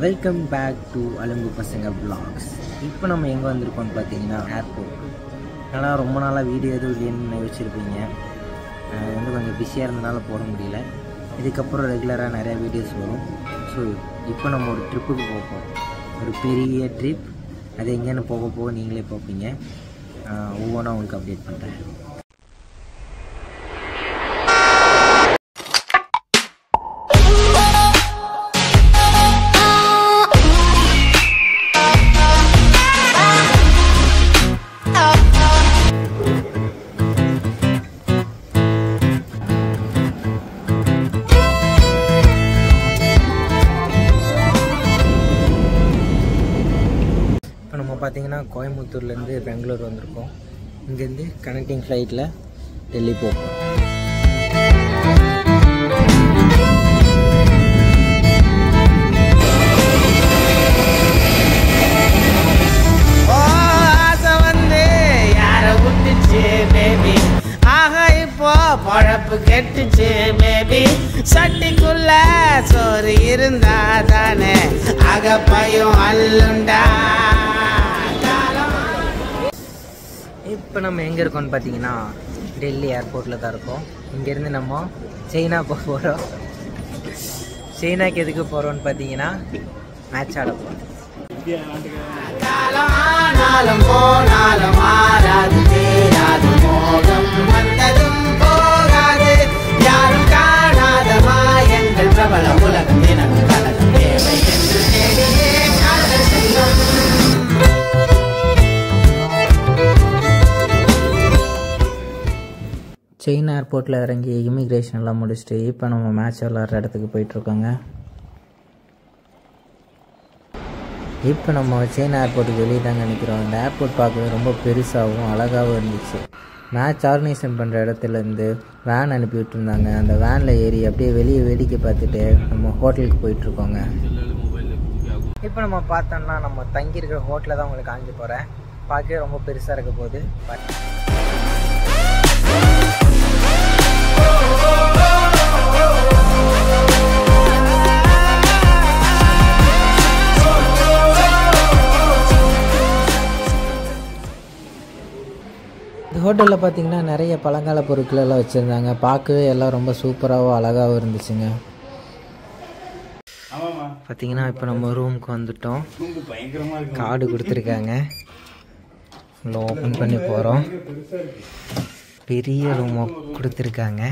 Welcome back to அலும்பு பசங்க vlogs. இப்போ நம்ம எங்கே வந்திருக்கோம்னு பார்த்தீங்கன்னா ஏர்போர்ட். ஆனால் ரொம்ப நாளாக வீடியோ எதுவும் இல்லைன்னு வச்சுருப்பீங்க. அது கொஞ்சம் பிஸியாக இருந்தனால போட முடியல. இதுக்கப்புறம் ரெகுலராக நிறையா வீடியோஸ் வரும். ஸோ இப்போ நம்ம ஒரு ட்ரிப்புக்கு போகிறோம். ஒரு பெரிய ட்ரிப். அது எங்கேன்னு போக போக நீங்களே பார்ப்பீங்க. ஒவ்வொன்றா உங்களுக்கு அப்டேட் பண்ணுறேன். நம்ம பார்த்தீங்கன்னா கோயம்புத்தூர்லேருந்து பெங்களூர் வந்திருக்கோம். இங்கேருந்து கனெக்டிங் ஃப்ளைட்டில் டெல்லி போகும். பழப்பு கெட்டுச்சு பேபி, சட்டிக்குள்ள சோறு இருந்தா தானே அகப்பையும் அல்லுண்டா. இப்போ நம்ம எங்கே இருக்கோம்னு பார்த்தீங்கன்னா டெல்லி ஏர்போர்ட்டில் தான் இருக்கோம். இங்கேருந்து நம்ம சைனா போக போகிறோம். சைனாக்கு எதுக்கு போகிறோம்னு பார்த்தீங்கன்னா மேட்ச் ஆட போகிறோம். காலம் ஆனாலும் போனாலும் மாறாது தீராது மோகம் வந்ததும் போகாது யாரும் காணாத மாயங்கள் பிரபல உலகம் எனக்கு கலகம் தேவை என்று தேடியே காதல் செல்லும். சைனா ஏர்போர்ட்டில் இறங்கி இமிக்ரேஷன்லாம் முடிச்சுட்டு இப்போ நம்ம மேட்ச் விளாட்ற இடத்துக்கு போயிட்டுருக்கோங்க. இப்போ நம்ம சைனா ஏர்போர்ட்டுக்கு வெளியே தாங்க நிற்கிறோம். இந்த ஏர்போர்ட் பார்க்கவே ரொம்ப பெருசாகவும் அழகாகவும் இருந்துச்சு. மேட்ச் ஆர்கனைசேஷன் பண்ணுற இடத்துலேருந்து வேன் அனுப்பி விட்டுருந்தாங்க. அந்த வேனில் ஏறி அப்படியே வெளியே வேடிக்கை பார்த்துட்டு நம்ம ஹோட்டலுக்கு போயிட்டுருக்கோங்க. இப்போ நம்ம பார்த்தோம்னா நம்ம தங்கியிருக்கிற ஹோட்டலில் தான் உங்களுக்கு காமிக்க போகிறேன். பார்க்கவே ரொம்ப பெருசாக இருக்க போகுது. இந்த ஹோட்டலில் பார்த்தீங்கன்னா நிறைய பழங்கால பொருட்கள் எல்லாம் வச்சுருந்தாங்க. பார்க்கவே எல்லாம் ரொம்ப சூப்பராகவும் அழகாகவும் இருந்துச்சுங்க. பார்த்தீங்கன்னா இப்போ நம்ம ரூமுக்கு வந்துட்டோம். கார்டு கொடுத்துருக்காங்க. உள்ள ஓப்பன் பண்ணி போகிறோம். பெரிய ரூமாக கொடுத்துருக்காங்க.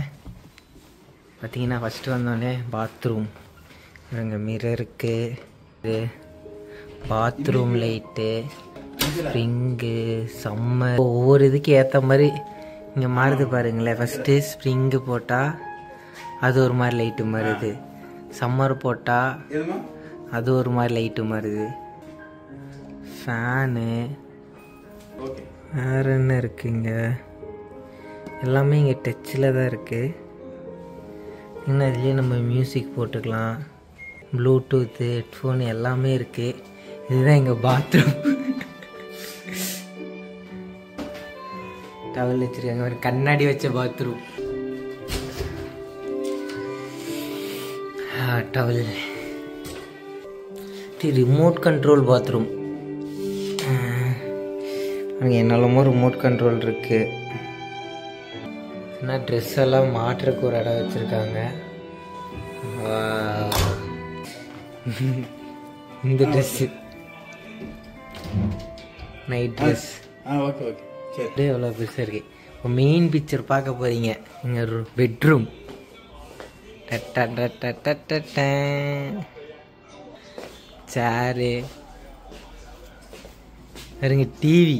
பார்த்தீங்கன்னா ஃபஸ்ட்டு வந்தோடனே பாத்ரூம். இங்கே மிரருக்கு, இது பாத்ரூம் லைட்டு, ஸ்ப்ரிங்கு, சம்மர், ஒவ்வொரு இதுக்கு ஏற்ற மாதிரி இங்கே மாறுது பாருங்களேன். ஃபஸ்ட்டு ஸ்ப்ரிங்கு போட்டால் அது ஒரு மாதிரி லைட்டு மாறுது. சம்மர் போட்டால் அது ஒரு மாதிரி லைட்டு மாறுது. ஃபேனு, வேறு என்ன இருக்குங்க, எல்லாமே இங்கே டச்சில் தான் இருக்குது. இன்னும் இதுலேயே நம்ம மியூசிக் போட்டுக்கலாம். ப்ளூடூத்து, ஹெட்ஃபோன் எல்லாமே இருக்குது. இதுதான் எங்கள் பாத்ரூம். டவல் வச்சுருக்காங்க. ஒரு கண்ணாடி வச்ச bathroom. Towel. Remote control bathroom. அங்கே என்னெல்லாமோ ரிமோட் கண்ட்ரோல் இருக்குது. ஆனால் ட்ரெஸ் எல்லாம் மாட்டுறதுக்கு ஒரு இடம் வச்சுருக்காங்க. இந்த dress night dress. Okay okay சரி. எவ்வளோ பெருசாக இருக்குது. இப்போ மெயின் பிக்சர் பார்க்க போகிறீங்க. இங்கே ஒரு பெட்ரூம். சேரு இருங்க. டிவி.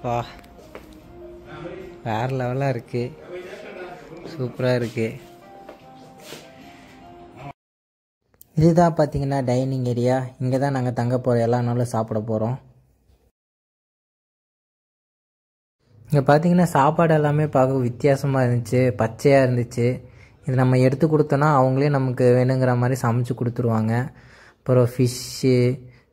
வா, வேறு லெவலாக இருக்குது. சூப்பராக இருக்குது. இதுதான் பார்த்தீங்கன்னா டைனிங் ஏரியா. இங்கே தான் நாங்கள் தங்க போகிறோம். எல்லா நாளும் சாப்பிட போகிறோம். இங்கே பார்த்தீங்கன்னா சாப்பாடு எல்லாமே பார்க்க வித்தியாசமாக இருந்துச்சு. பச்சையாக இருந்துச்சு. இது நம்ம எடுத்து கொடுத்தோன்னா அவங்களே நமக்கு வேணுங்கிற மாதிரி சமைச்சு கொடுத்துருவாங்க. அப்புறம் ஃபிஷ்ஷு,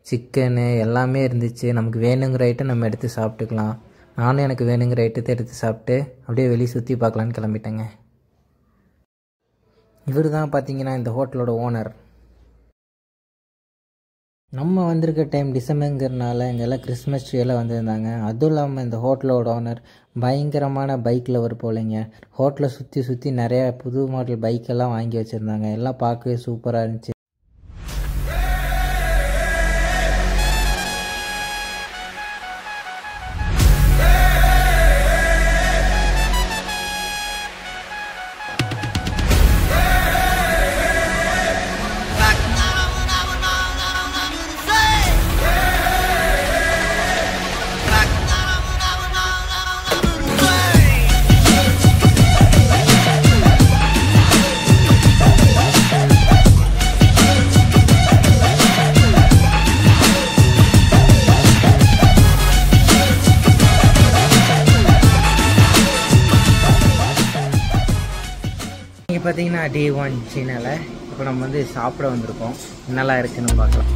சிக்கனு எல்லாமே இருந்துச்சு. நமக்கு வேணுங்கிற ஐட்டம் நம்ம எடுத்து சாப்பிட்டுக்கலாம். நானும் எனக்கு வேணுங்கிற ஐட்டத்தை எடுத்து சாப்பிட்டு அப்படியே வெளியே சுற்றி பார்க்கலான்னு கிளம்பிட்டேங்க. இவர் தான் பார்த்தீங்கன்னா இந்த ஹோட்டலோட ஓனர். நம்ம வந்திருக்க டைம் டிசம்பருங்கிறனால இங்கெல்லாம் கிறிஸ்மஸ் ட்ரீ எல்லாம் வந்திருந்தாங்க. அதுவும் இல்லாமல் இந்த ஹோட்டலோட ஓனர் பயங்கரமான பைக் லவர் போலைங்க. ஹோட்டலை சுற்றி சுற்றி நிறையா புது மாடல் பைக்கெல்லாம் வாங்கி வச்சுருந்தாங்க. எல்லாம் பார்க்கவே சூப்பராக இருந்துச்சு. இங்கே பார்த்தீங்கன்னா டே 1 சீனால இப்போ நம்ம வந்து சாப்பிட வந்திருக்கோம். என்னெல்லாம் இருக்குன்னு பார்க்கலாம்.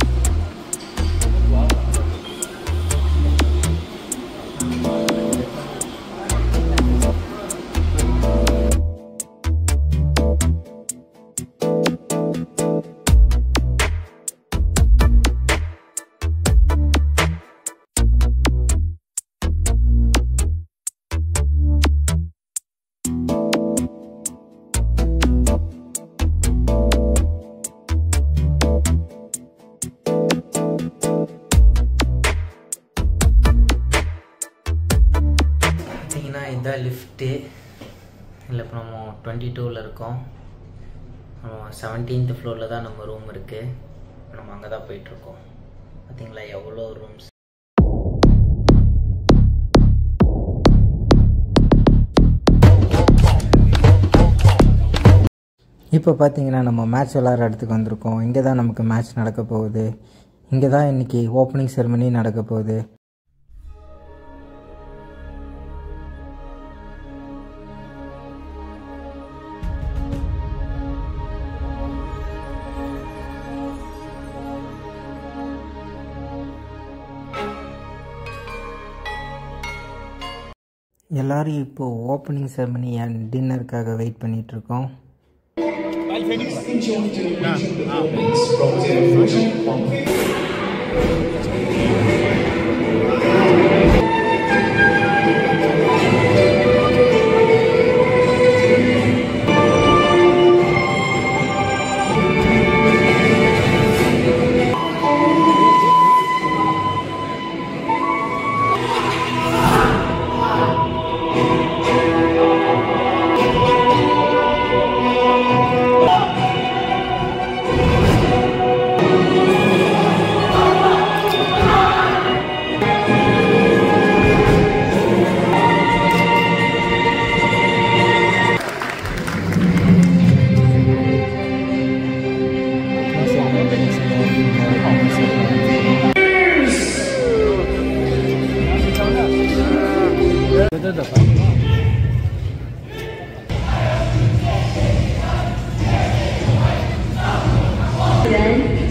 இதான் லிஃப்ட்டு. இல்லை இப்போ நம்ம 22ல் இருக்கோம். 17th ஃப்ளோரில் தான் நம்ம ரூம் இருக்குது. நம்ம அங்கே தான் போயிட்டுருக்கோம். பார்த்தீங்களா எவ்வளோ ரூம்ஸ். இப்போ பார்த்தீங்கன்னா நம்ம மேட்ச் விளாட்ற இடத்துக்கு வந்திருக்கோம். இங்கே தான் நமக்கு மேட்ச் நடக்க போகுது. இங்கே தான் இன்றைக்கி ஓப்பனிங் செரமனி நடக்க போகுது. எல்லோரும் இப்போது ஓப்பனிங் செரமனி அண்ட் டின்னருக்காக வெயிட் பண்ணிகிட்ருக்கோம்.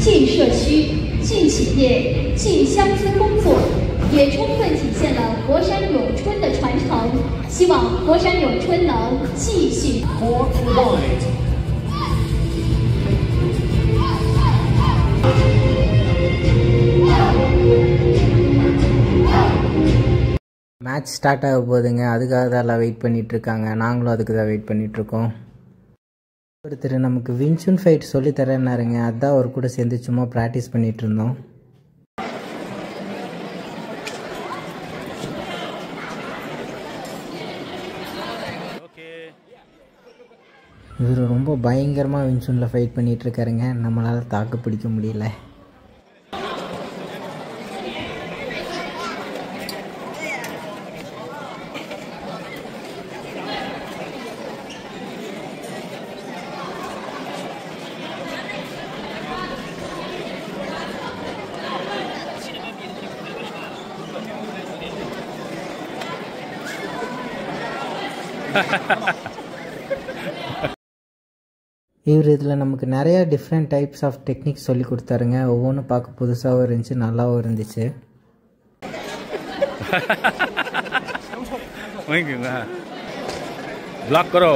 进社区、进企业、进乡村工作，也充分体现了佛山咏春的传承。希望佛山咏春能继续。மேட்ச் ஸ்டார்ட் ஆக போகுதுங்க. அதுக்காக தான் எல்லாம் வெயிட் பண்ணிகிட்ருக்காங்க. நாங்களும் அதுக்கு தான் வெயிட் பண்ணிகிட்ருக்கோம். ஒருத்தர் நமக்கு வின்சுன் ஃபைட் சொல்லித்தரேன்னாருங்க. அதுதான் அவர் கூட சேர்ந்து சும்மா ப்ராக்டிஸ் பண்ணிகிட்டு இருந்தோம். இவர் ரொம்ப பயங்கரமாக வின்சுனில் ஃபைட் பண்ணிகிட்ருக்காருங்க. நம்மளால் தாக்கு பிடிக்க முடியல. இவர் இதில் நமக்கு நிறையா டிஃப்ரெண்ட் டைப்ஸ் ஆஃப் டெக்னிக்ஸ் சொல்லி கொடுத்தாருங்க. ஒவ்வொன்றும் பார்க்க புதுசாகவும் இருந்துச்சு, நல்லாவும் இருந்துச்சு. ब्लॉक करो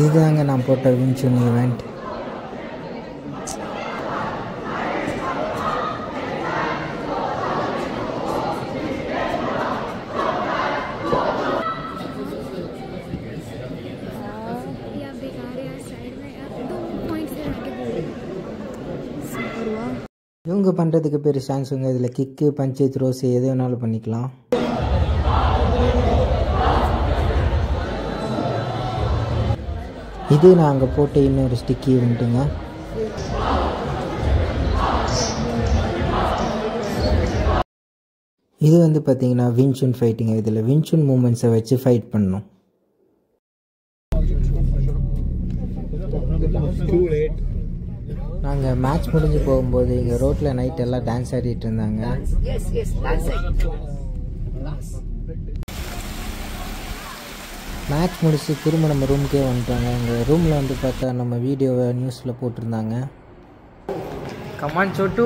இதுதாங்க நான் போட்ட வின்சூன் ஈவெண்ட். இவங்க பண்ணுறதுக்கு பேர் சாங்ஸுங்க. இதில் கிக்கு, பஞ்சு, த்ரோஸு எது வேணாலும் பண்ணிக்கலாம். இது நான் அங்கே போட்ட இன்னொரு ஸ்டிக்கி ஈவெண்ட்டுங்க. இது வந்து பார்த்தீங்கன்னா வின்சூன் ஃபைட்டுங்க. இதில் வின்சூன் மூமெண்ட்ஸை வச்சு ஃபைட் பண்ணணும். நாங்கள் மேட்ச் முடிஞ்சு போகும்போது இங்கே ரோட்டில் நைட் எல்லாம் டான்ஸ் ஆடிட்டு இருந்தாங்க. மேட்ச் முடிச்சு திரும்ப நம்ம ரூமுக்கே வந்துட்டாங்க. எங்கள் ரூமில் வந்து பார்த்தா நம்ம வீடியோவை நியூஸில் போட்டிருந்தாங்க. கமான் சோட்டு.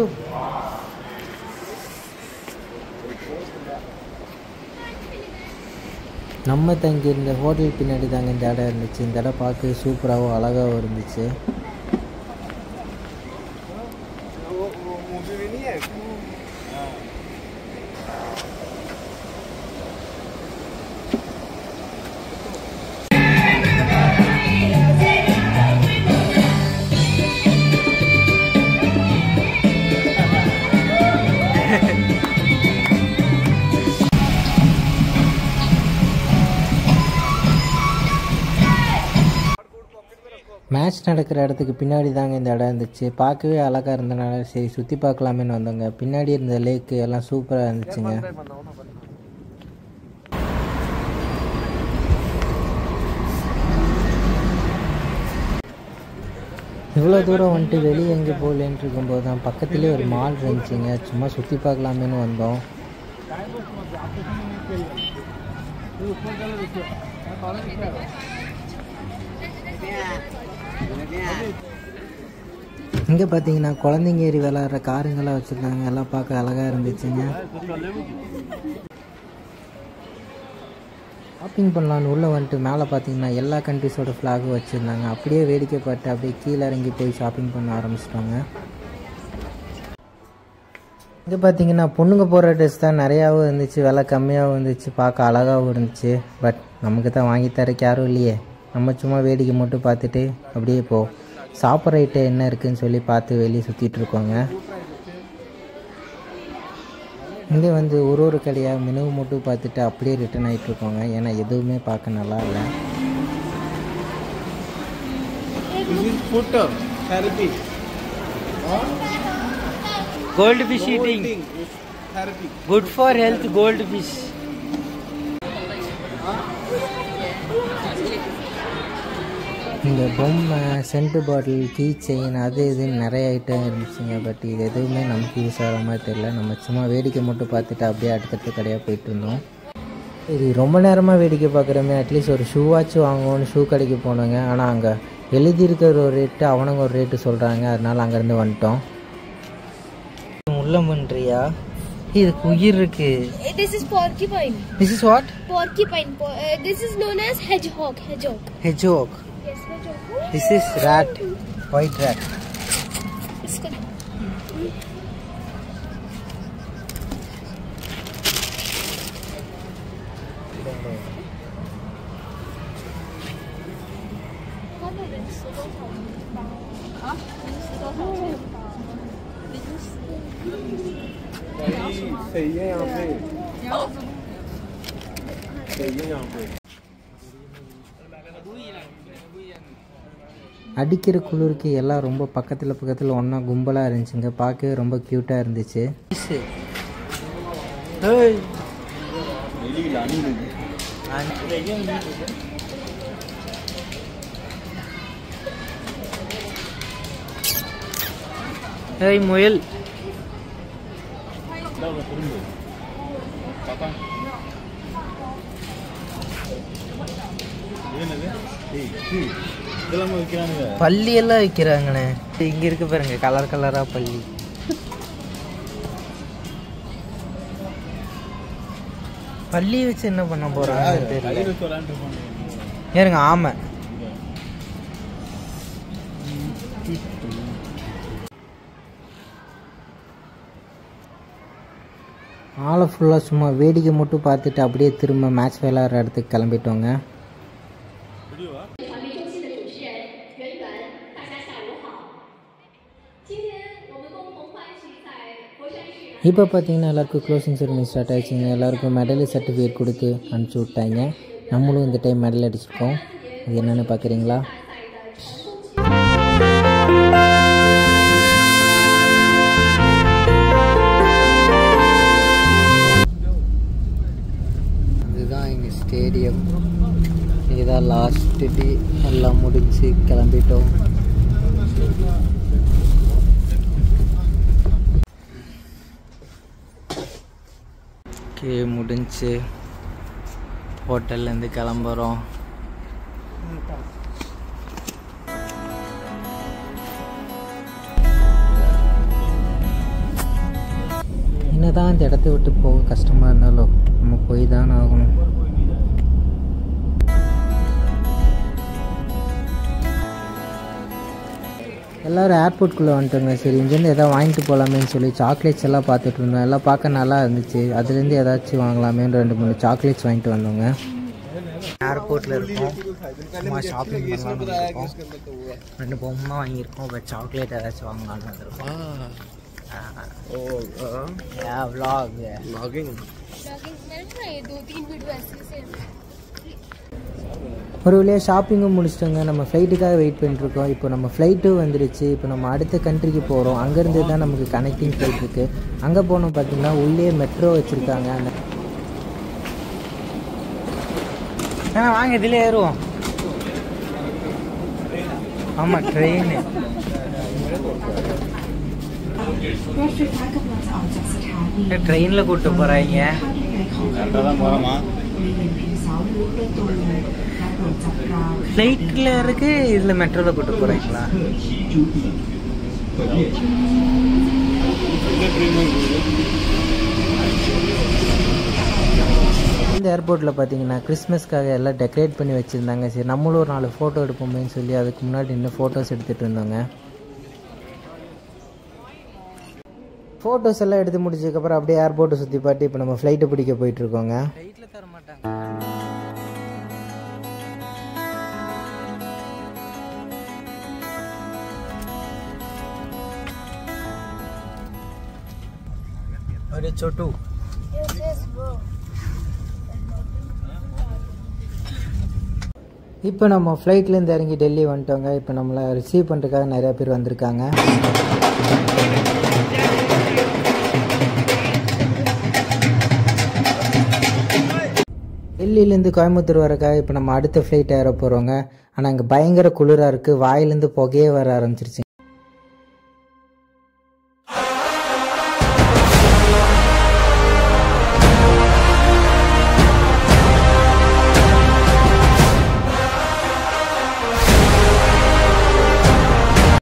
நம்ம தங்கியிருந்த ஹோட்டல் பின்னாடி தாங்க இந்த இடம் இருந்துச்சு. இந்த இடம் பார்க்க சூப்பராகவும் அழகாகவும் இருந்துச்சு. மேட்ச் நடக்கிற இடத்துக்கு பின்னாடி தாங்க இந்த இடம் இருந்துச்சு. பார்க்கவே அழகாக இருந்தனால சரி சுற்றி பார்க்கலாமேன்னு வந்தோங்க. பின்னாடி இருந்த லேக்கு எல்லாம் சூப்பராக இருந்துச்சுங்க. இவ்வளோ தூரம் வந்துட்டு வெளியே எங்கே போகலன்ட்டு இருக்கும்போது தான் பக்கத்துலேயே ஒரு மால் இருந்துச்சுங்க. சும்மா சுற்றி பார்க்கலாமேன்னு வந்தோம். இங்கே பார்த்தீங்கன்னா குழந்தைங்க ஏறி விளாட்ற காருங்கெல்லாம் வச்சுருக்காங்க. எல்லாம் பார்க்க அழகாக இருந்துச்சுங்க. ஷாப்பிங் பண்ணலான்னு உள்ளே வந்துட்டு மேலே பார்த்தீங்கன்னா எல்லா கண்ட்ரிஸோட ஃப்ளாகும் வச்சுருந்தாங்க. அப்படியே வேடிக்கை பார்த்து அப்படியே கீழே இறங்கி போய் ஷாப்பிங் பண்ண ஆரம்பிச்சிட்டாங்க. இங்கே பார்த்தீங்கன்னா பொண்ணுங்க போடுற ட்ரெஸ் தான் நிறையாவும் இருந்துச்சு, விலை கம்மியாகவும் இருந்துச்சு, பார்க்க அழகாகவும் இருந்துச்சு. பட் நமக்கு தான் வாங்கி தரக்கு யாரும் இல்லையே. நம்ம சும்மா வேடிக்கை மட்டும் பார்த்துட்டு அப்படியே சாப்பிட்ற ஐட்டம் என்ன இருக்குதுன்னு சொல்லி பார்த்து வெளியே சுற்றிட்டுருக்கோங்க. இங்கே வந்து ஒரு கடையாக மெனு மட்டும் பார்த்துட்டு அப்படியே ரிட்டர்ன் ஆகிட்ருக்கோங்க. ஏன்னா எதுவுமே பார்க்க நல்லா இல்லை. Gold fish eating good for health. Gold fish இந்த பொம்மை, சென்ட் பாட்டில், கீ செயின், அது இதுன்னு நிறைய ஐட்டம் இருந்துச்சுங்க. பட் இது எதுவுமே நமக்கு யூஸ் ஆகிற மாதிரி தெரியல. நம்ம சும்மா வேடிக்கை மட்டும் பார்த்துட்டு அப்படியே அடுத்தடுத்து கடையாக போயிட்டு இருந்தோம். சரி ரொம்ப நேரமாக வேடிக்கை பார்க்குறோமே, அட்லீஸ்ட் ஒரு ஷூவாச்சும் வாங்குவோன்னு ஷூ கடைக்கு போனோங்க. ஆனால் அங்கே எழுதியிருக்கிற ஒரு ரேட்டு அவனுங்க ஒரு ரேட்டு சொல்கிறாங்க. அதனால் அங்கேருந்து வந்துட்டோம். உள்ள பண்ணுறியா? இதுக்கு உயிர் இருக்கு. This is porcupine. This is what? Porcupine. This is known as hedgehog. Hedgehog. Yes, hedgehog. This is rat. White rat. सही है यहाँ पे, सही है यहाँ पे. அடிக்கிற குளிருக்கு எல்லாம் ரொம்ப பக்கத்தில் ஒன்றா கும்பலாக இருந்துச்சுங்க. பார்க்கவே ரொம்ப க்யூட்டாக இருந்துச்சு. முயல் பள்ளி எல்லாம் வைக்கிறாங்கண்ணே. இங்க இருக்கு பாருங்க கலர் கலரா பள்ளி. பள்ளி வச்சு என்ன பண்ண போறாங்க ஏறுங்க ஆமை. ஆளை ஃபுல்லாக சும்மா வேடிக்கை மட்டும் பார்த்துட்டு அப்படியே திரும்ப மேட்ச் விளையாடுற இடத்துக்கு கிளம்பிட்டோங்க. இப்போ பார்த்தீங்கன்னா எல்லாருக்கும் க்ளோசிங் செரமனி ஸ்டார்ட் ஆகிடுச்சிங்க. எல்லாருக்கும் மெடல் சர்டிஃபிகேட் கொடுத்து அனுப்பிச்சி விட்டாங்க. நம்மளும் இந்த டைம் மெடல் அடிச்சிருக்கோம். அது என்னென்னு பார்க்குறீங்களா? இதுதான் எங்கள் ஸ்டேடியம். இதுதான் லாஸ்ட் டே. எல்லாம் முடிஞ்சு கிளம்பிட்டோம். முடிஞ்சு ஹோட்டல்லேருந்து கிளம்புறோம். என்னதான் இந்த இடத்த விட்டு போக கஷ்டமாக இருந்தாலும் நம்ம போய் தான் ஆகணும். எல்லோரும் ஏர்போர்ட்குள்ளே வந்துட்டோங்க. சரி இங்கேருந்து எதாவது வாங்கிட்டு போகலாமேன்னு சொல்லி சாக்லேட்ஸ் எல்லாம் பார்த்துட்டு இருந்தோம். எல்லாம் பார்க்க நல்லா இருந்துச்சு. அதுலேருந்து ஏதாச்சும் வாங்கலாமேன்னு 2-3 சாக்லேட்ஸ் வாங்கிட்டு வந்தோங்க. ஏர்போர்ட்டில் இருக்கோம். சும்மா ஷாப்பிங் பண்ணலாம்னு இருக்கோம். 2 பொம்மை வாங்கியிருக்கோம். இப்போ சாக்லேட் ஏதாச்சும் வாங்கலாம்னு வந்துருக்கோம். ஒரு வழியாக ஷாப்பிங்கும் முடிச்சிட்டோங்க. நம்ம ஃப்ளைட்டுக்காக வெயிட் பண்ணிட்டுருக்கோம். இப்போ நம்ம ஃப்ளைட்டும் வந்துடுச்சு. இப்போ நம்ம அடுத்த கண்ட்ரிக்கு போகிறோம். அங்கேருந்து தான் நமக்கு கனெக்டிங் ஃப்ளைட் இருக்குது. அங்கே போனோம் பார்த்தீங்கன்னா உள்ளே மெட்ரோ வச்சுருக்காங்க. வாங்க இதில் ஏறுவோம். ஆமாம் ட்ரெயின். ட்ரெயினில் கூப்பிட்டு போகிறாங்க. ஃப்ளைட்டில் இருக்கு. இதில் மெட்ரோவில் கூப்பிட்டு போகிறீங்களா? இந்த ஏர்போர்ட்டில் பார்த்தீங்கன்னா கிறிஸ்மஸ்க்காக எல்லாம் டெக்கரேட் பண்ணி வச்சுருந்தாங்க. சரி நம்மளும் ஒரு 4 ஃபோட்டோ எடுப்போமேன்னு சொல்லி அதுக்கு முன்னாடி இன்னும் ஃபோட்டோஸ் எடுத்துகிட்டு இருந்தோங்க. ஃபோட்டோஸ் எல்லாம் எடுத்து முடிச்சதுக்கப்புறம் அப்படியே ஏர்போர்ட்டை சுற்றி பாட்டு இப்போ நம்ம ஃப்ளைட்டை பிடிக்க போயிட்டுருக்கோங்க. ஃப்ளைட்டில் தர மாட்டாங்க. अरे छोटू இப்போ நம்ம ஃப்ளைட்லேருந்து இறங்கி டெல்லி வந்துட்டோங்க. இப்போ நம்மளை ரிசீவ் பண்ணுறதுக்காக நிறையா பேர் வந்திருக்காங்க. டெல்லியிலேருந்து கோயம்புத்தூர் வரக்காக இப்போ நம்ம அடுத்த ஃப்ளைட் ஏற போகிறோங்க. ஆனால் அங்கே பயங்கர குளிராக இருக்குது. வாயிலேருந்து புகையே வர ஆரம்பிச்சிருச்சு.